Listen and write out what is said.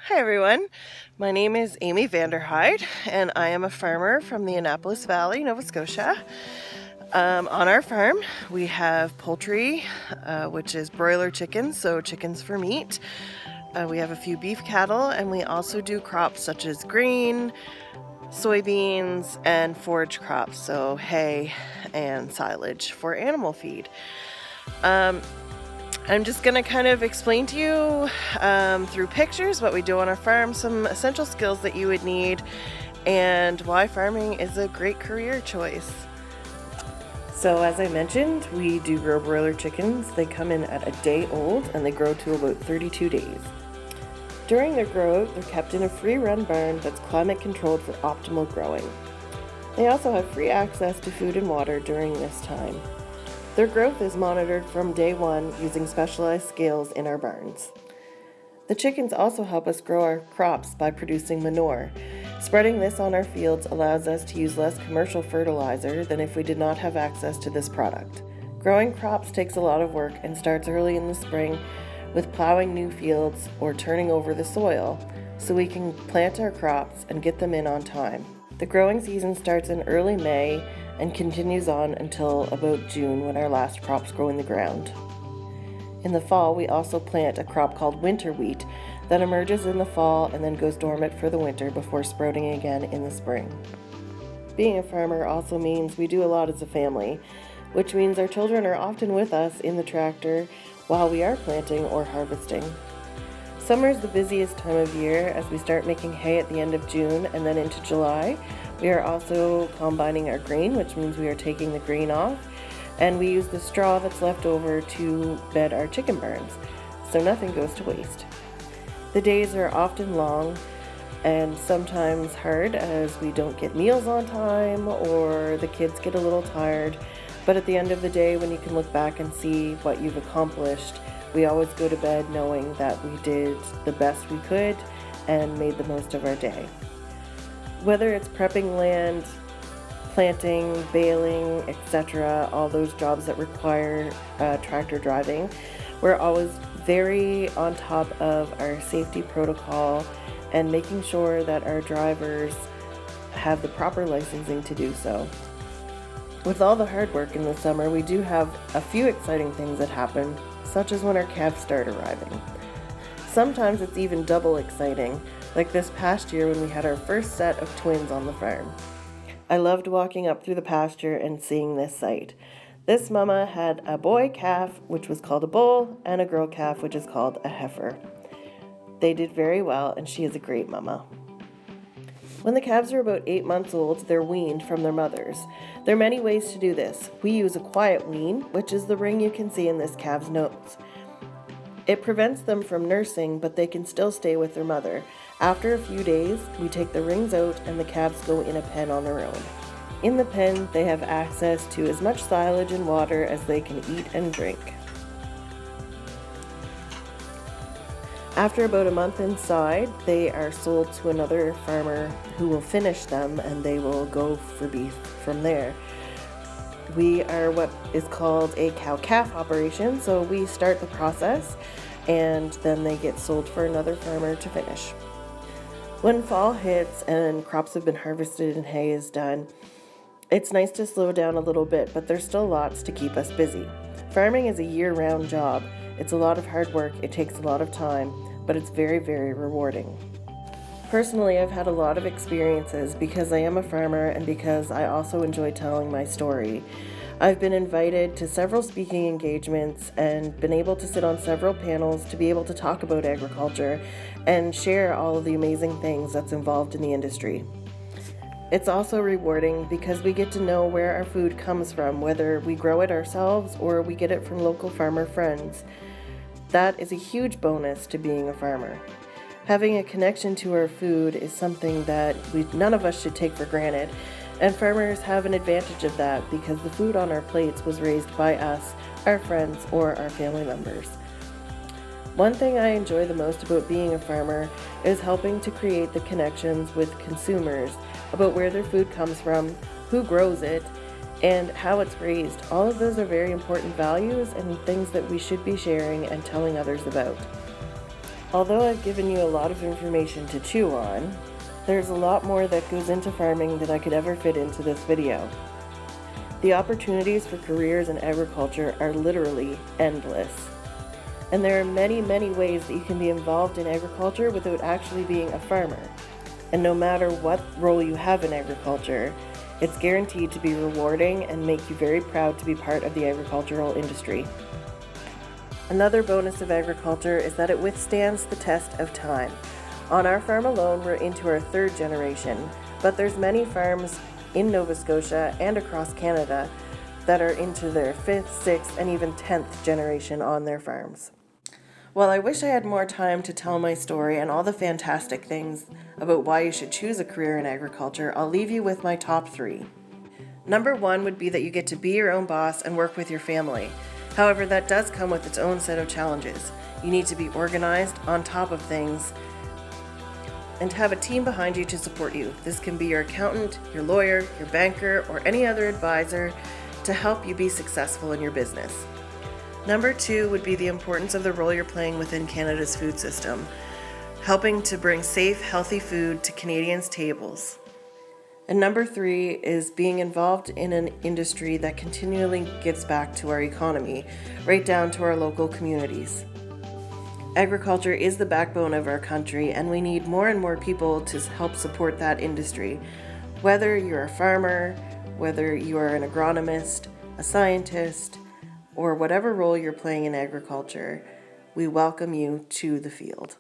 Hi everyone, my name is Amy VanderHeide and I am a farmer from the Annapolis Valley, Nova Scotia. On our farm we have poultry, which is broiler chickens, so chickens for meat. We have a few beef cattle, and we also do crops such as grain, soybeans, and forage crops, so hay and silage for animal feed. I'm just going to kind of explain to you through pictures what we do on our farm, some essential skills that you would need, and why farming is a great career choice. So as I mentioned, we do grow broiler chickens. They come in at a day old and they grow to about 32 days. During their growth, they're kept in a free-run barn that's climate controlled for optimal growing. They also have free access to food and water during this time. Their growth is monitored from day one using specialized scales in our barns. The chickens also help us grow our crops by producing manure. Spreading this on our fields allows us to use less commercial fertilizer than if we did not have access to this product. Growing crops takes a lot of work and starts early in the spring with plowing new fields or turning over the soil so we can plant our crops and get them in on time. The growing season starts in early May and continues on until about June when our last crops grow in the ground. In the fall, we also plant a crop called winter wheat that emerges in the fall and then goes dormant for the winter before sprouting again in the spring. Being a farmer also means we do a lot as a family, which means our children are often with us in the tractor while we are planting or harvesting. Summer is the busiest time of year as we start making hay at the end of June and then into July. We are also combining our grain, which means we are taking the grain off, and we use the straw that's left over to bed our chicken barns, so nothing goes to waste. The days are often long and sometimes hard as we don't get meals on time or the kids get a little tired, but at the end of the day, when you can look back and see what you've accomplished, we always go to bed knowing that we did the best we could and made the most of our day. Whether it's prepping land, planting, baling, etc., all those jobs that require tractor driving, we're always very on top of our safety protocol and making sure that our drivers have the proper licensing to do so. With all the hard work in the summer, we do have a few exciting things that happen, such as when our calves start arriving. Sometimes it's even double exciting, like this past year when we had our first set of twins on the farm. I loved walking up through the pasture and seeing this sight. This mama had a boy calf, which was called a bull, and a girl calf, which is called a heifer. They did very well, and she is a great mama. When the calves are about 8 months old, they're weaned from their mothers. There are many ways to do this. We use a quiet wean, which is the ring you can see in this calf's nose. It prevents them from nursing, but they can still stay with their mother. After a few days, we take the rings out and the calves go in a pen on their own. In the pen, they have access to as much silage and water as they can eat and drink. After about a month inside, they are sold to another farmer who will finish them and they will go for beef from there. We are what is called a cow-calf operation, so we start the process and then they get sold for another farmer to finish. When fall hits and crops have been harvested and hay is done, it's nice to slow down a little bit, but there's still lots to keep us busy. Farming is a year-round job. It's a lot of hard work, it takes a lot of time, but it's very, very rewarding. Personally, I've had a lot of experiences because I am a farmer and because I also enjoy telling my story. I've been invited to several speaking engagements and been able to sit on several panels to be able to talk about agriculture and share all of the amazing things that's involved in the industry. It's also rewarding because we get to know where our food comes from, whether we grow it ourselves or we get it from local farmer friends. That is a huge bonus to being a farmer. Having a connection to our food is something that none of us should take for granted, and farmers have an advantage of that because the food on our plates was raised by us, our friends, or our family members. One thing I enjoy the most about being a farmer is helping to create the connections with consumers about where their food comes from, who grows it, and how it's raised. All of those are very important values and things that we should be sharing and telling others about. Although I've given you a lot of information to chew on, there's a lot more that goes into farming than I could ever fit into this video. The opportunities for careers in agriculture are literally endless. And there are many, many ways that you can be involved in agriculture without actually being a farmer. And no matter what role you have in agriculture, it's guaranteed to be rewarding and make you very proud to be part of the agricultural industry. Another bonus of agriculture is that it withstands the test of time. On our farm alone, we're into our 3rd generation, but there's many farms in Nova Scotia and across Canada that are into their 5th, 6th, and even 10th generation on their farms. While I wish I had more time to tell my story and all the fantastic things about why you should choose a career in agriculture, I'll leave you with my top 3. Number 1 would be that you get to be your own boss and work with your family. However, that does come with its own set of challenges. You need to be organized, on top of things, and have a team behind you to support you. This can be your accountant, your lawyer, your banker, or any other advisor to help you be successful in your business. Number 2 would be the importance of the role you're playing within Canada's food system, helping to bring safe, healthy food to Canadians' tables. And number 3 is being involved in an industry that continually gives back to our economy, right down to our local communities. Agriculture is the backbone of our country, and we need more and more people to help support that industry. Whether you're a farmer, whether you are an agronomist, a scientist, or whatever role you're playing in agriculture, we welcome you to the field.